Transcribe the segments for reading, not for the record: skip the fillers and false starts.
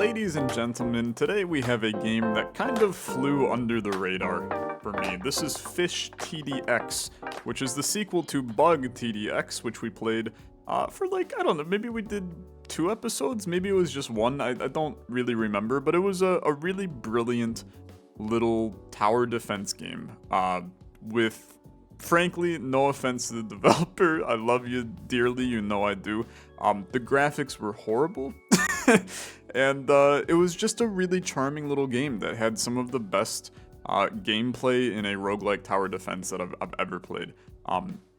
Ladies and gentlemen, today we have a game that kind of flew under the radar for me. This is fishTDX, which is the sequel to bugTDX, which we played for like, I don't know, maybe we did 2 episodes, maybe it was just 1, I don't really remember, but it was a really brilliant little tower defense game with, frankly, no offense to the developer, I love you dearly, you know I do. The graphics were horrible, and it was just a really charming little game that had some of the best gameplay in a roguelike tower defense that I've ever played.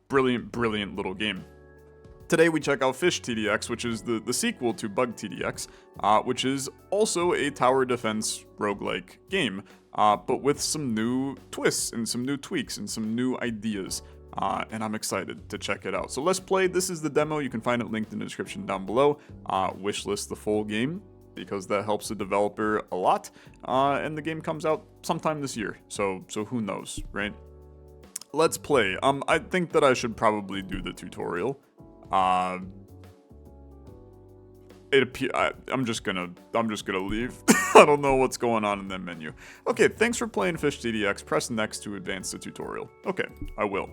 Brilliant little game. Today we check out fishTDX, which is the sequel to bugTDX, which is also a tower defense roguelike game, but with some new twists and some new tweaks and some new ideas. And I'm excited to check it out. So let's play. This is the demo. You can find it linked in the description down below. Wishlist the full game because that helps the developer a lot. And the game comes out sometime this year. So who knows, right? Let's play. I think that I should probably do the tutorial. I'm just gonna leave. I don't know what's going on in that menu. Okay, thanks for playing fishTDX. Press next to advance the tutorial. Okay, I will.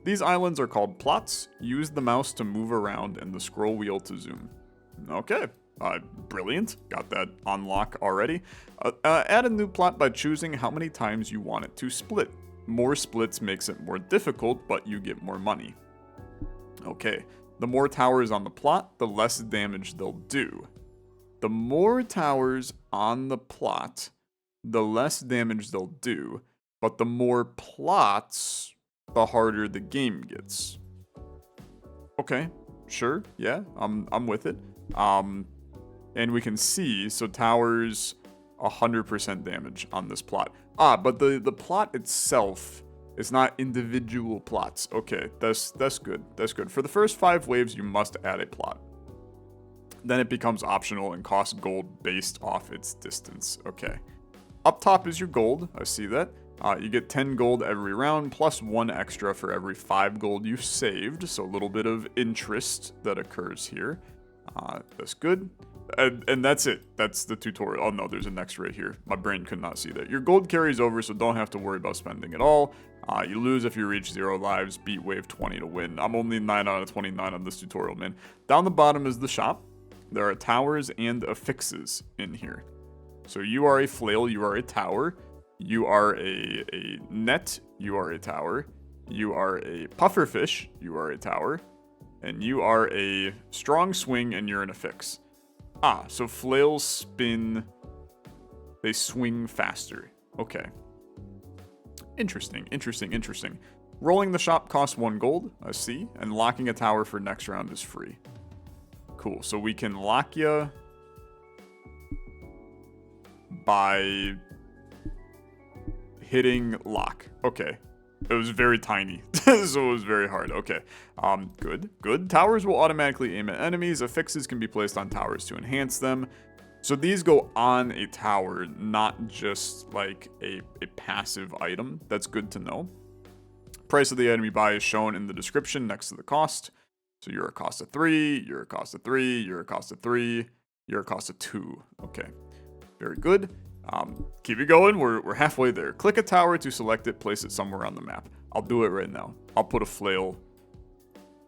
These islands are called plots. Use the mouse to move around and the scroll wheel to zoom. Okay, brilliant. Got that on lock already. Add a new plot by choosing how many times you want it to split. More splits makes it more difficult, but you get more money. Okay. The more towers on the plot, the less damage they'll do. The more towers on the plot, the less damage they'll do, but the more plots, the harder the game gets. Okay, sure, yeah, I'm with it. And we can see, so towers, 100% damage on this plot. But the plot itself, it's not individual plots. Okay, that's good. That's good. For the first 5 waves, you must add a plot. Then it becomes optional and costs gold based off its distance. Okay. Up top is your gold. I see that. You get 10 gold every round, plus 1 extra for every 5 gold you saved. So a little bit of interest that occurs here. That's good. And that's it. That's the tutorial. Oh no, there's a next right here. My brain could not see that. Your gold carries over, so don't have to worry about spending it all. You lose if you reach 0 lives. Beat wave 20 to win. I'm only 9 out of 29 on this tutorial, man. Down the bottom is the shop. There are towers and affixes in here. So you are a flail, you are a tower. You are a net, you are a tower. You are a pufferfish, you are a tower. And you are a strong swing and you're an affix. So flails spin, they swing faster. Okay. Interesting. Rolling the shop costs 1 gold, I see, and locking a tower for next round is free. Cool, so we can lock ya by hitting lock. Okay. It was very tiny, so it was very hard. Okay, good. Towers will automatically aim at enemies. Affixes can be placed on towers to enhance them. So these go on a tower, not just like a passive item. That's good to know. Price of the enemy buy is shown in the description next to the cost. So you're a cost of 3, you're a cost of 3, you're a cost of 3, you're a cost of 2. Okay, very good. Keep it going, we're halfway there. Click a tower to select it, place it somewhere on the map. I'll do it right now. I'll put a flail.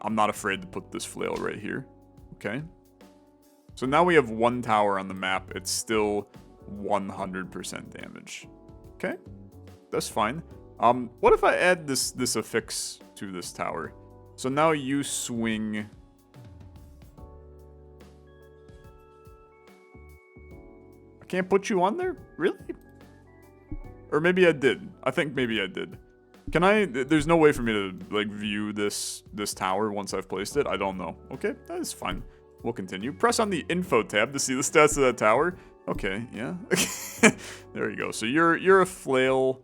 I'm not afraid to put this flail right here. Okay. So now we have 1 tower on the map. It's still 100% damage. Okay, that's fine. What if I add this affix to this tower? So now you swing. I can't put you on there? Really? Or maybe I did. I think maybe I did. Can I? There's no way for me to like view this tower once I've placed it. I don't know. Okay, that is fine. We'll continue. Press on the info tab to see the stats of that tower. Okay, yeah. There you go. So you're a flail,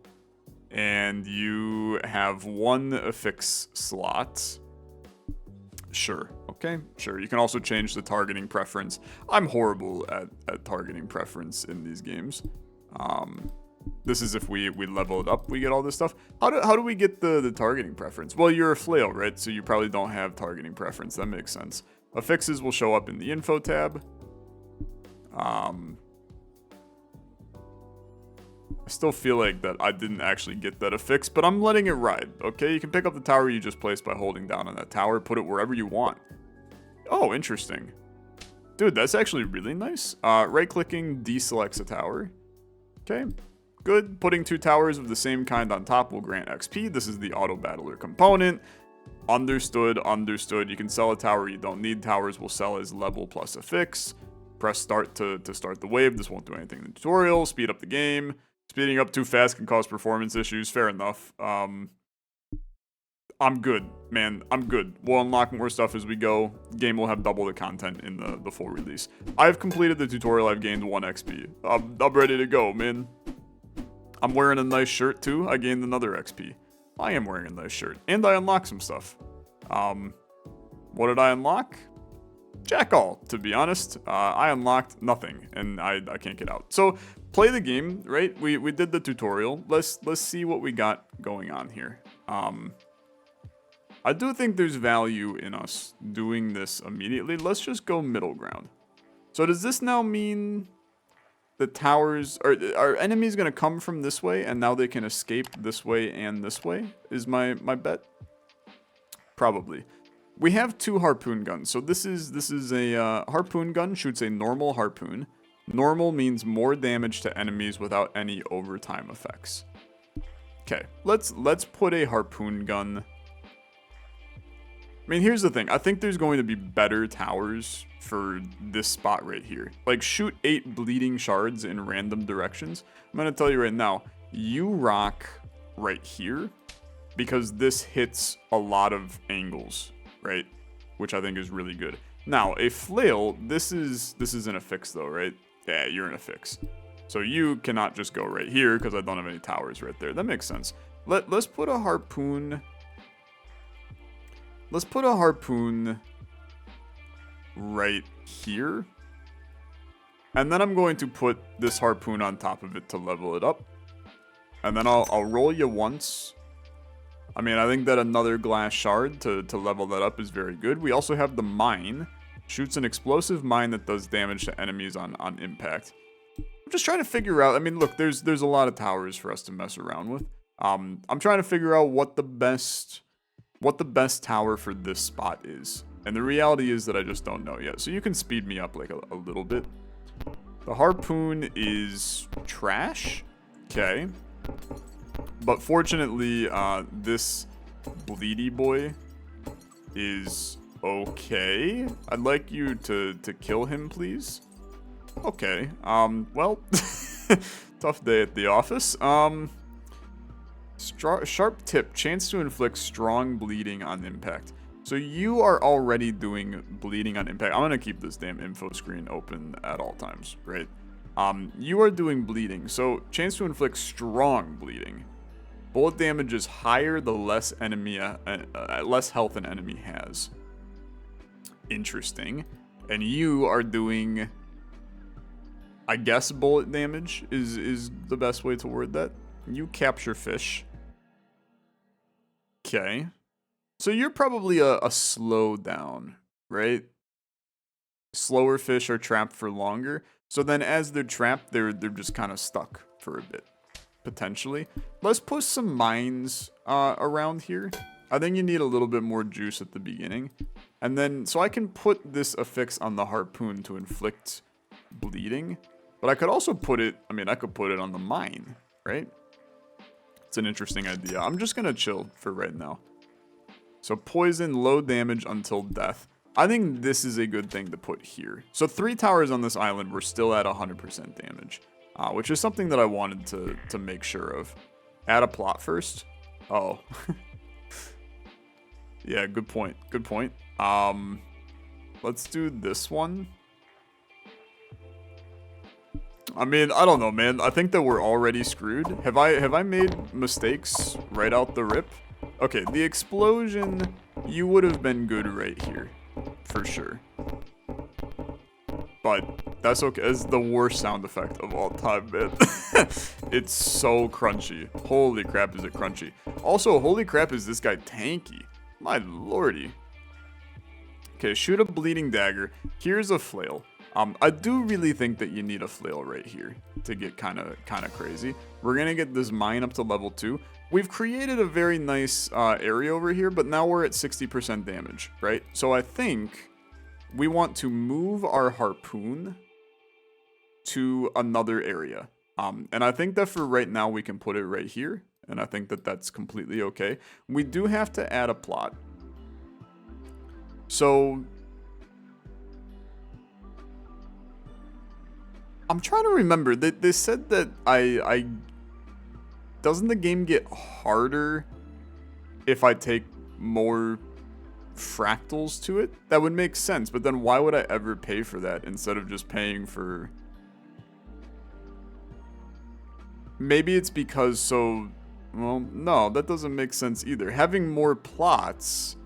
and you have 1 affix slot. Sure. Okay, sure. You can also change the targeting preference. I'm horrible at targeting preference in these games. This is if we level it up, we get all this stuff. How do we get the targeting preference? Well, you're a flail, right? So you probably don't have targeting preference. That makes sense. Affixes will show up in the info tab. I still feel like that I didn't actually get that affixed, but I'm letting it ride, okay? You can pick up the tower you just placed by holding down on that tower, put it wherever you want. Oh, interesting. Dude, that's actually really nice. Right-clicking deselects a tower. Okay, good. Putting 2 towers of the same kind on top will grant XP. This is the auto-battler component. Understood, understood. You can sell a tower you don't need. Towers will sell as level plus affix. Press start to start the wave. This won't do anything in the tutorial. Speed up the game. Speeding up too fast can cause performance issues. Fair enough. I'm good, man. I'm good. We'll unlock more stuff as we go. Game will have double the content in the full release. I've completed the tutorial. I've gained 1 XP. I'm ready to go, man. I'm wearing a nice shirt, too. I gained another XP. I am wearing a nice shirt. And I unlocked some stuff. What did I unlock? Jack all, to be honest. I unlocked nothing, and I can't get out. So, play the game, right? We did the tutorial. Let's see what we got going on here. I do think there's value in us doing this immediately. Let's just go middle ground. So does this now mean the towers... Are enemies going to come from this way, and now they can escape this way and this way? Is my bet? Probably. We have 2 harpoon guns. So this is a harpoon gun, shoots a normal harpoon. Normal means more damage to enemies without any overtime effects. Okay, let's put a harpoon gun. I mean, here's the thing. I think there's going to be better towers for this spot right here. Like, shoot 8 bleeding shards in random directions. I'm going to tell you right now, you rock right here because this hits a lot of angles, right? Which I think is really good. Now, a flail, this is an affix though, right? Yeah, you're in a fix. So you cannot just go right here because I don't have any towers right there. That makes sense. Let's put a harpoon. Let's put a harpoon right here. And then I'm going to put this harpoon on top of it to level it up. And then I'll roll you once. I mean, I think that another glass shard to level that up is very good. We also have the mine. Shoots an explosive mine that does damage to enemies on impact. I'm just trying to figure out, I mean, look, there's a lot of towers for us to mess around with. I'm trying to figure out what the best tower for this spot is. And the reality is that I just don't know yet. So you can speed me up like a little bit. The harpoon is trash. Okay. But fortunately, this bleedy boy is okay. I'd like you to kill him, please. Okay. Well, tough day at the office. Sharp tip, chance to inflict strong bleeding on impact. So you are already doing bleeding on impact. I'm gonna keep this damn info screen open at all times, right? You are doing bleeding, so chance to inflict strong bleeding. Bullet damage is higher the less health an enemy has. Interesting. And you are doing, I guess, bullet damage is the best way to word that. You capture fish. Okay. So you're probably a slow down, right? Slower fish are trapped for longer. So then as they're trapped, they're just kind of stuck for a bit, potentially. Let's put some mines around here. I think you need a little bit more juice at the beginning. And then, so I can put this affix on the harpoon to inflict bleeding. But I could also put it, I mean, I could put it on the mine, right? It's an interesting idea. I'm just going to chill for right now. So poison, low damage until death. I think this is a good thing to put here. So 3 towers on this island were still at 100% damage. Which is something that I wanted to make sure of. Add a plot first. Oh. Yeah, good point. Good point. Let's do this one. I mean, I don't know, man. I think that we're already screwed. Have I made mistakes right out the rip? Okay, the explosion, you would have been good right here. For sure. But that's okay. It's the worst sound effect of all time, man. It's so crunchy. Holy crap, is it crunchy. Also, holy crap, is this guy tanky. My lordy. Okay, shoot a bleeding dagger. Here's a flail. I do really think that you need a flail right here to get kind of crazy. We're gonna get this mine up to level 2. We've created a very nice area over here, but now we're at 60% damage, right? So I think we want to move our harpoon to another area. And I think that for right now we can put it right here, and I think that that's completely okay. We do have to add a plot. So I'm trying to remember. They said that I doesn't the game get harder if I take more fractals to it? That would make sense, but then why would I ever pay for that instead of just paying for... Maybe it's because so... Well, no, that doesn't make sense either. Having more plots...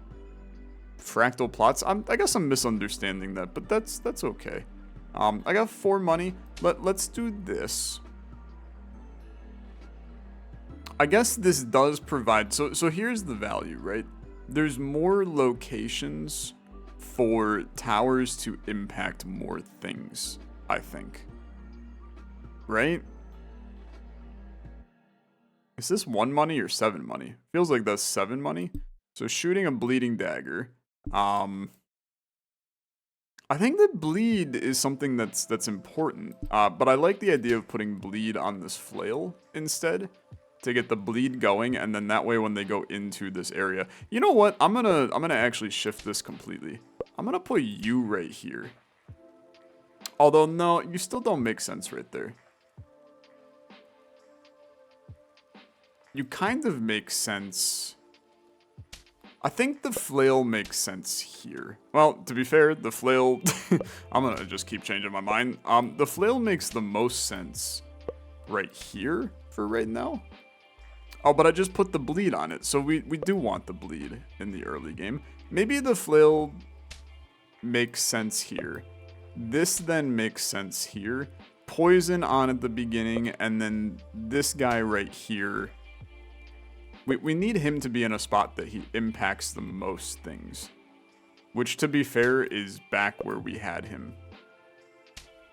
Fractal plots? I guess I'm misunderstanding that, but that's okay. I got 4 money. Let's do this. I guess this does provide... So here's the value, right? There's more locations for towers to impact more things, I think. Right? Is this 1 money or 7 money? Feels like that's 7 money. So shooting a bleeding dagger. I think that bleed is something that's important. But I like the idea of putting bleed on this flail instead to get the bleed going, and then that way when they go into this area. You know what? I'm gonna actually shift this completely. I'm gonna put you right here. Although no, you still don't make sense right there. You kind of make sense. I think the flail makes sense here. Well, to be fair, the flail... I'm gonna just keep changing my mind. The flail makes the most sense right here for right now. Oh, but I just put the bleed on it, so we do want the bleed in the early game. Maybe the flail makes sense here. This then makes sense here. Poison on at the beginning, and then this guy right here... We need him to be in a spot that he impacts the most things. Which, to be fair, is back where we had him.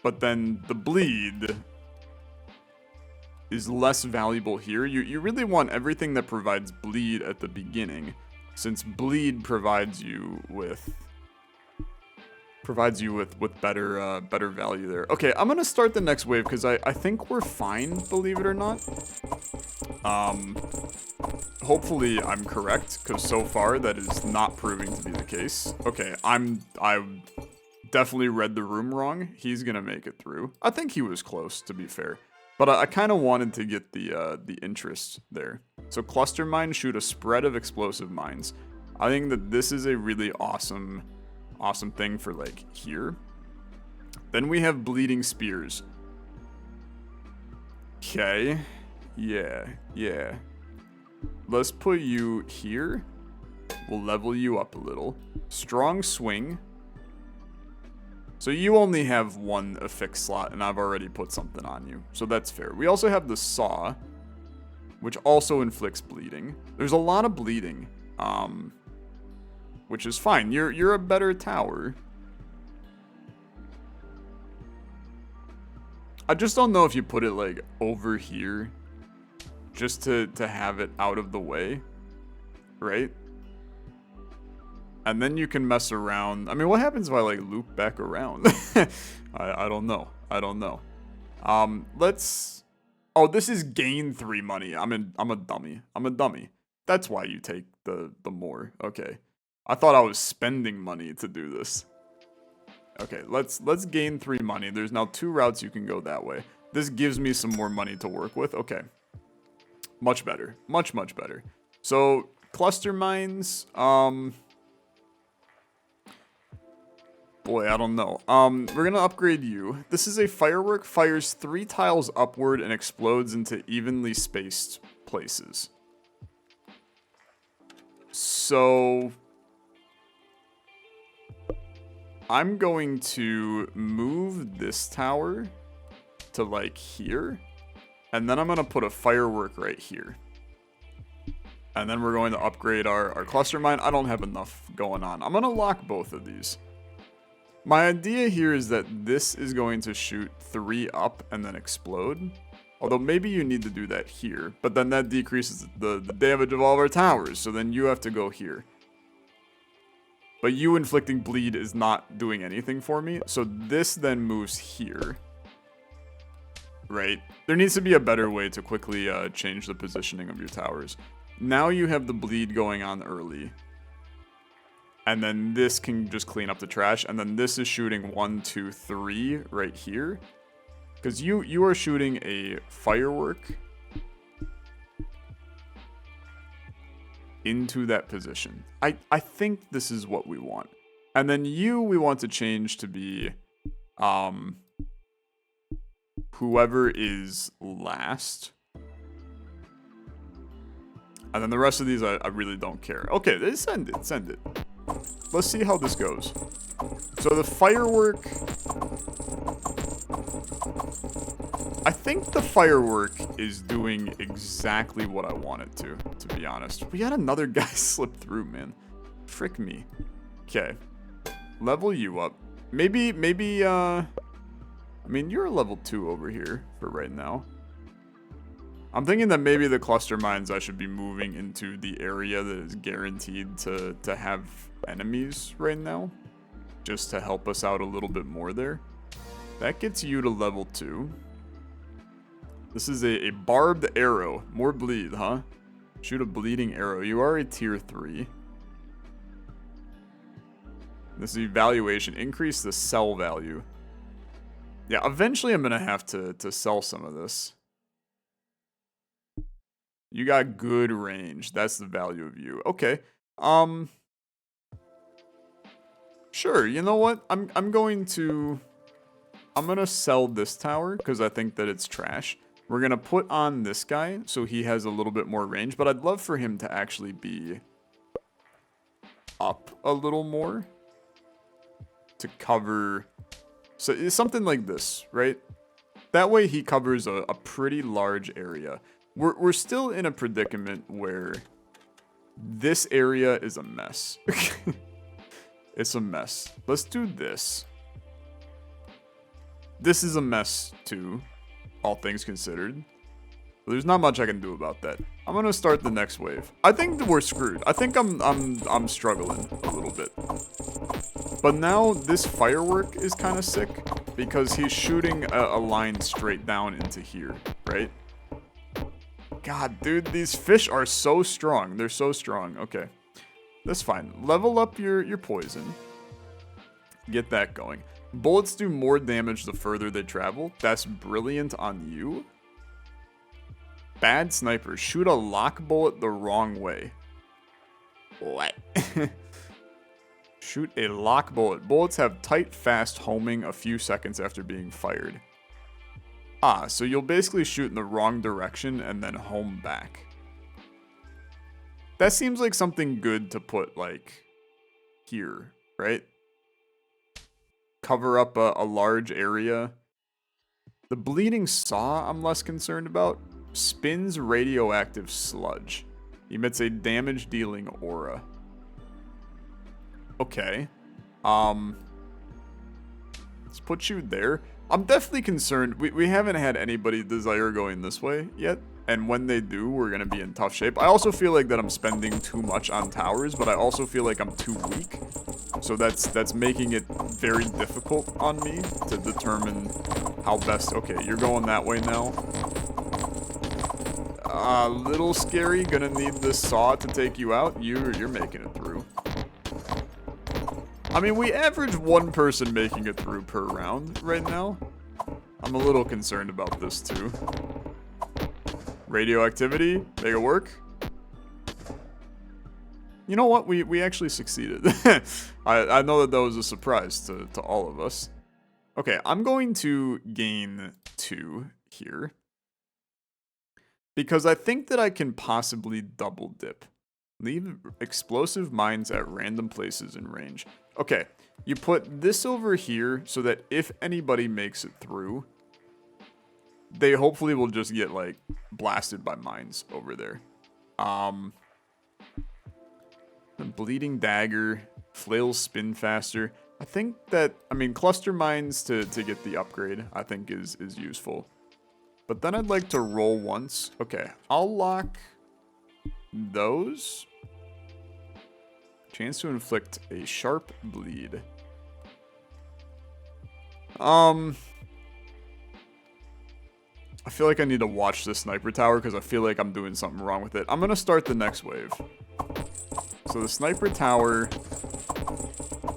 But then the bleed is less valuable here. You really want everything that provides bleed at the beginning, since bleed provides you with better value there. Okay, I'm gonna start the next wave because I think we're fine, believe it or not. Hopefully I'm correct, because so far that is not proving to be the case. Okay, I definitely read the room wrong. He's gonna make it through. I think he was close, to be fair. But I kind of wanted to get the interest there. So cluster mines shoot a spread of explosive mines. I think that this is a really awesome thing for like here. Then we have bleeding spears. Okay. Yeah. Let's put you here. We'll level you up a little. Strong swing. So you only have 1 affixed slot, and I've already put something on you. So that's fair. We also have the saw, which also inflicts bleeding. There's a lot of bleeding, which is fine. You're a better tower. I just don't know if you put it like over here, just to have it out of the way, right? And then you can mess around. I mean, what happens if I like loop back around? I don't know. Let's... Oh, this is gain 3 money. I'm a dummy. That's why you take the more. Okay. I thought I was spending money to do this. Okay, let's gain 3 money. There's now 2 routes you can go that way. This gives me some more money to work with. Okay. Much better. Much better. So, cluster mines, boy, I don't know. We're gonna upgrade you. This is a firework, fires 3 tiles upward and explodes into evenly spaced places. So... I'm going to move this tower to like here. And then I'm going to put a firework right here. And then we're going to upgrade our cluster mine. I don't have enough going on. I'm going to lock both of these. My idea here is that this is going to shoot 3 up and then explode. Although maybe you need to do that here, but then that decreases the damage of all of our towers, so then you have to go here. But you inflicting bleed is not doing anything for me, so this then moves here. Right? There needs to be a better way to quickly change the positioning of your towers. Now you have the bleed going on early. And then this can just clean up the trash, and then this is shooting 1, 2, 3 right here. Because you are shooting a firework into that position. I think this is what we want. And then we want to change to be whoever is last. And then the rest of these I really don't care. Okay, send it. Let's see how this goes. So the firework... I think the firework is doing exactly what I want it to be honest. We had another guy slip through, man. Frick me. Okay. Level you up. Maybe, I mean, you're a level 2 over here for right now. I'm thinking that maybe the cluster mines I should be moving into the area that is guaranteed to have enemies right now. Just to help us out a little bit more there. That gets you to level 2. This is a barbed arrow. More bleed, huh? Shoot a bleeding arrow. You are a tier 3. This is evaluation. Increase the sell value. Yeah, eventually I'm going to have to sell some of this. You got good range. That's the value of you. Okay. Sure, you know what? I'm going to sell this tower because I think that it's trash. We're going to put on this guy so he has a little bit more range, but I'd love for him to actually be up a little more to cover. So it's something like this, right? That way he covers a pretty large area. We're still in a predicament where this area is a mess. It's a mess. Let's do this. This is a mess too, all things considered. But there's not much I can do about that. I'm gonna start the next wave. I think that we're screwed. I think I'm struggling a little bit. But now this firework is kind of sick because he's shooting a line straight down into here, right? God, dude, these fish are so strong. They're so strong. Okay, that's fine. Level up your poison. Get that going. Bullets do more damage the further they travel. That's brilliant on you. Bad sniper. Shoot a lock bullet the wrong way. What? Shoot a lock bullet. Bullets have tight, fast homing a few seconds after being fired. Ah, so you'll basically shoot in the wrong direction and then home back. That seems like something good to put, like, here, right? Cover up a large area. The bleeding saw I'm less concerned about. Spins radioactive sludge. Emits a damage-dealing aura. Okay. Let's put you there. I'm definitely concerned. We haven't had anybody desire going this way yet. And when they do, we're going to be in tough shape. I also feel like that I'm spending too much on towers, but I also feel like I'm too weak. So that's making it very difficult on me to determine how best... Okay, you're going that way now. A little scary. Gonna need this saw to take you out. You're making it through. I mean, we average one person making it through per round right now. I'm a little concerned about this too. Radioactivity, make it work. You know what? We actually succeeded. I know that was a surprise to all of us. Okay, I'm going to gain 2 here. Because I think that I can possibly double dip. Leave explosive mines at random places in range. Okay, you put this over here so that if anybody makes it through, they hopefully will just get, like, blasted by mines over there. The bleeding dagger, flails spin faster. I I think that, I mean, cluster mines to get the upgrade, I think is useful. But then I'd like to roll once. Okay, I'll lock those. Chance to inflict a sharp bleed. I feel like I need to watch this sniper tower because I feel like I'm doing something wrong with it. I'm going to start the next wave. So the sniper tower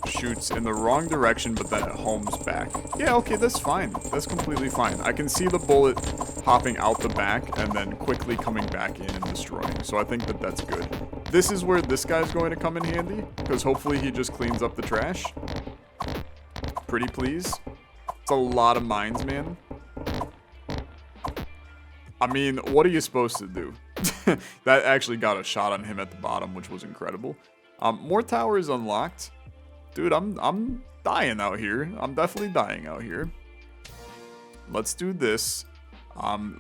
shoots in the wrong direction, but then it homes back. Yeah, okay, that's fine. That's completely fine. I can see the bullet hopping out the back and then quickly coming back in and destroying. So I think that that's good. This is where this guy's going to come in handy, because hopefully he just cleans up the trash. Pretty please. It's a lot of mines, man. I mean, what are you supposed to do? That actually got a shot on him at the bottom, which was incredible. More towers unlocked. Dude, I'm dying out here. I'm definitely dying out here. Let's do this.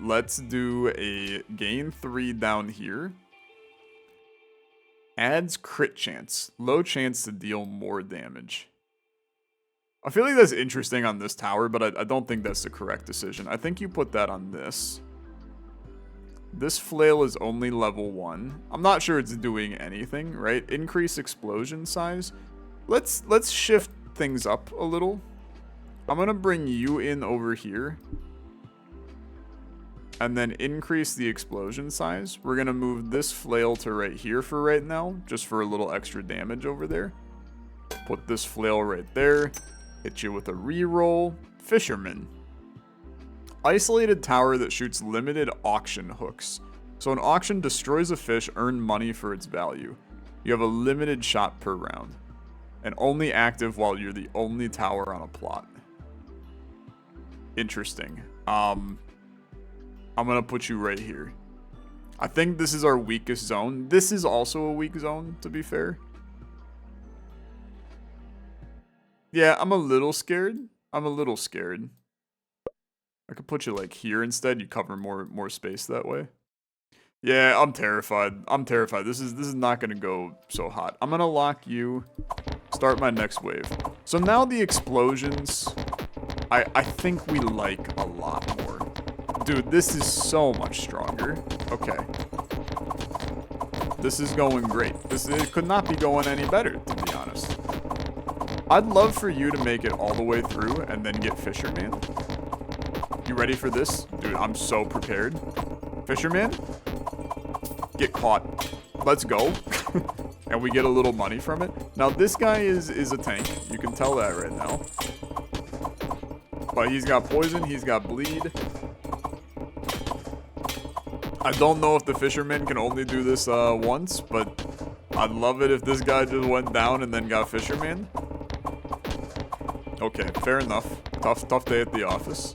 Let's do a gain 3 down here. Adds crit chance. Low chance to deal more damage. I feel like that's interesting on this tower, but I don't think that's the correct decision. I think you put that on this. This flail is only level 1. I'm not sure it's doing anything, right? Increase explosion size. Let's shift things up a little. I'm gonna bring you in over here. And then increase the explosion size. We're gonna move this flail to right here for right now, just for a little extra damage over there. Put this flail right there. Hit you with a reroll. Fisherman. Isolated tower that shoots limited auction hooks. So an auction destroys a fish, earn money for its value. You have a limited shot per round. And only active while you're the only tower on a plot. Interesting. I'm going to put you right here. I think this is our weakest zone. This is also a weak zone, to be fair. Yeah, I'm a little scared. I'm a little scared. I could put you like here instead. You cover more space that way. Yeah, I'm terrified. I'm terrified. This is not going to go so hot. I'm going to lock you. Start my next wave. So now the explosions, I think we like a lot more. Dude, this is so much stronger. Okay. This is going great. It could not be going any better, to be honest. I'd love for you to make it all the way through and then get Fisherman. You ready for this? Dude, I'm so prepared. Fisherman? Get caught. Let's go. And we get a little money from it. Now, this guy is a tank. You can tell that right now. But he's got poison. He's got bleed. I don't know if the fisherman can only do this once, but I'd love it if this guy just went down and then got fisherman. Okay, fair enough. Tough day at the office.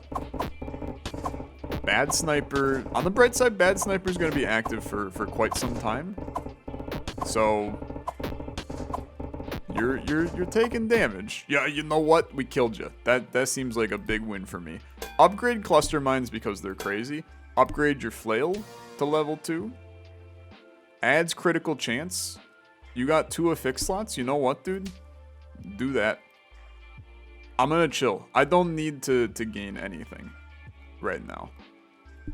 Bad sniper. On the bright side, bad sniper is going to be active for quite some time. So you're taking damage. Yeah, you know what? We killed you. That seems like a big win for me. Upgrade cluster mines because they're crazy. Upgrade your flail to level 2. Adds critical chance. You got 2 affix slots. You know what, dude? Do that. I'm gonna chill. I don't need to gain anything right now.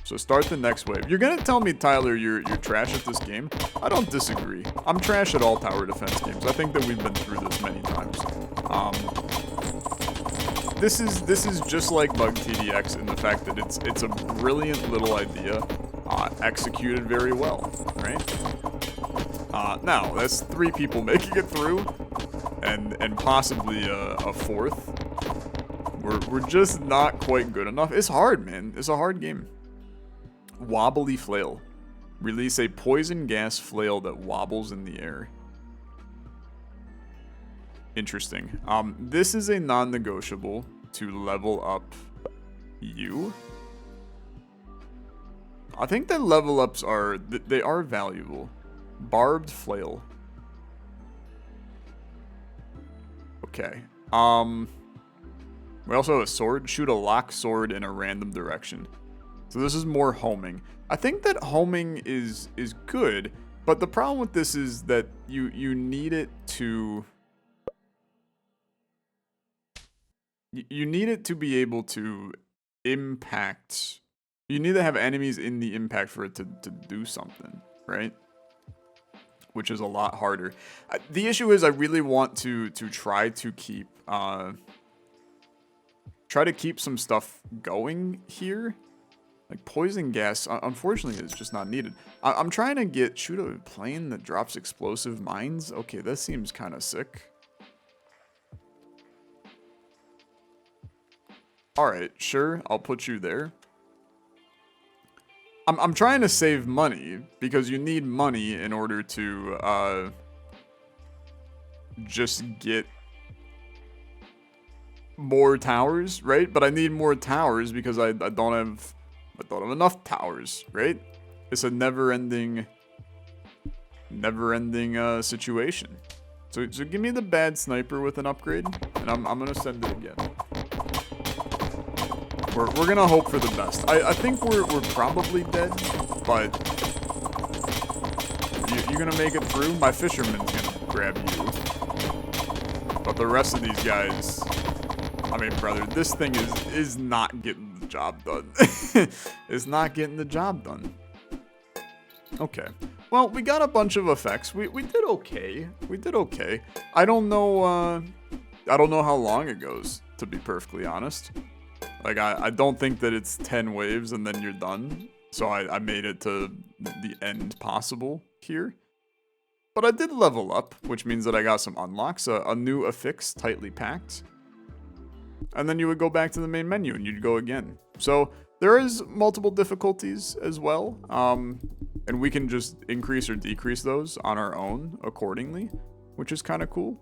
So start the next wave. You're gonna tell me, Tyler, you're trash at this game? I don't disagree. I'm trash at all tower defense games. I think that we've been through this many times. This is just like fishTDX in the fact that it's a brilliant little idea, executed very well, right? Now that's 3 people making it through, and possibly a 4th. We're just not quite good enough. It's hard, man. It's a hard game. Wobbly flail. Release a poison gas flail that wobbles in the air. Interesting. This is a non-negotiable to level up you. I think that level ups they are valuable. Barbed flail. Okay. We also have a sword. Shoot a lock sword in a random direction. So this is more homing. I think that homing is good, but the problem with this is that you need it to you need it to be able to impact. You need to have enemies in the impact for it to do something, right? Which is a lot harder. The issue is I really want to try to keep some stuff going here. Like poison gas, unfortunately, is just not needed. I'm trying to shoot a plane that drops explosive mines. Okay, that seems kind of sick. Alright, sure, I'll put you there. I'm trying to save money, because you need money in order to, just get more towers, right? But I need more towers because I don't have enough towers, right? It's a never-ending situation. So give me the bad sniper with an upgrade, and I'm gonna send it again. We're gonna hope for the best. I think we're probably dead, but you gonna make it through? My fisherman's gonna grab you. But the rest of these guys, I mean, brother, this thing is not getting the job done. It's not getting the job done. Okay. Well, we got a bunch of effects. We did okay. We did okay. I don't know how long it goes, to be perfectly honest. Like, I don't think that it's 10 waves and then you're done. So I made it to the end possible here. But I did level up, which means that I got some unlocks. A new affix, tightly packed. And then you would go back to the main menu and you'd go again. So there is multiple difficulties as well. And we can just increase or decrease those on our own accordingly, which is kind of cool.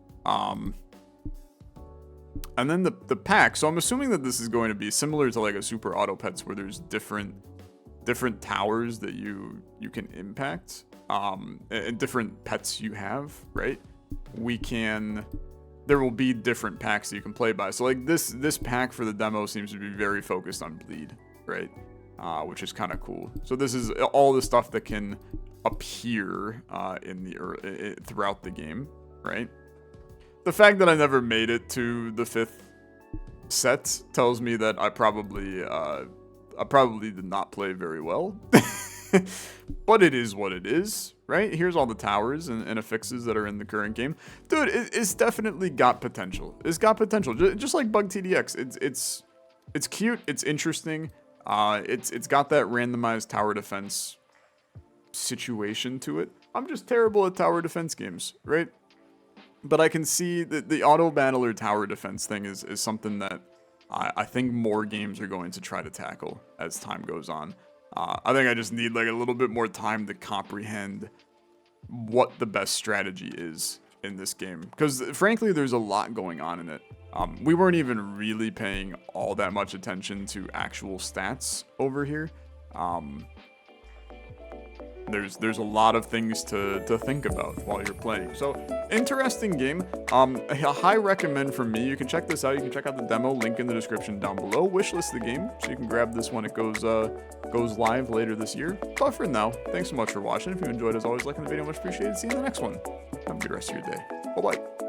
And then the pack. So I'm assuming that this is going to be similar to like a Super Auto Pets where there's different towers that you can impact. And different pets you have, right? There will be different packs that you can play by. So like this pack for the demo seems to be very focused on bleed, right? Which is kind of cool. So this is all the stuff that can appear throughout the game, right? The fact that I never made it to the 5th set tells me that I probably did not play very well. But it is what it is, right? Here's all the towers and affixes that are in the current game. Dude, it's definitely got potential. It's got potential. Just like bugTDX. It's cute. It's interesting. It's got that randomized tower defense situation to it. I'm just terrible at tower defense games, right? But I can see that the auto battler tower defense thing is something that I think more games are going to try to tackle as time goes on. I think I just need like a little bit more time to comprehend what the best strategy is in this game. Because frankly, there's a lot going on in it. We weren't even really paying all that much attention to actual stats over here. There's a lot of things to think about while you're playing. So, interesting game. A high recommend from me. You can check this out. You can check out the demo. Link in the description down below. Wishlist the game so you can grab this when it goes live later this year. But for now, thanks so much for watching. If you enjoyed, as always, liking the video, much appreciated. See you in the next one. Have a good rest of your day. Bye-bye.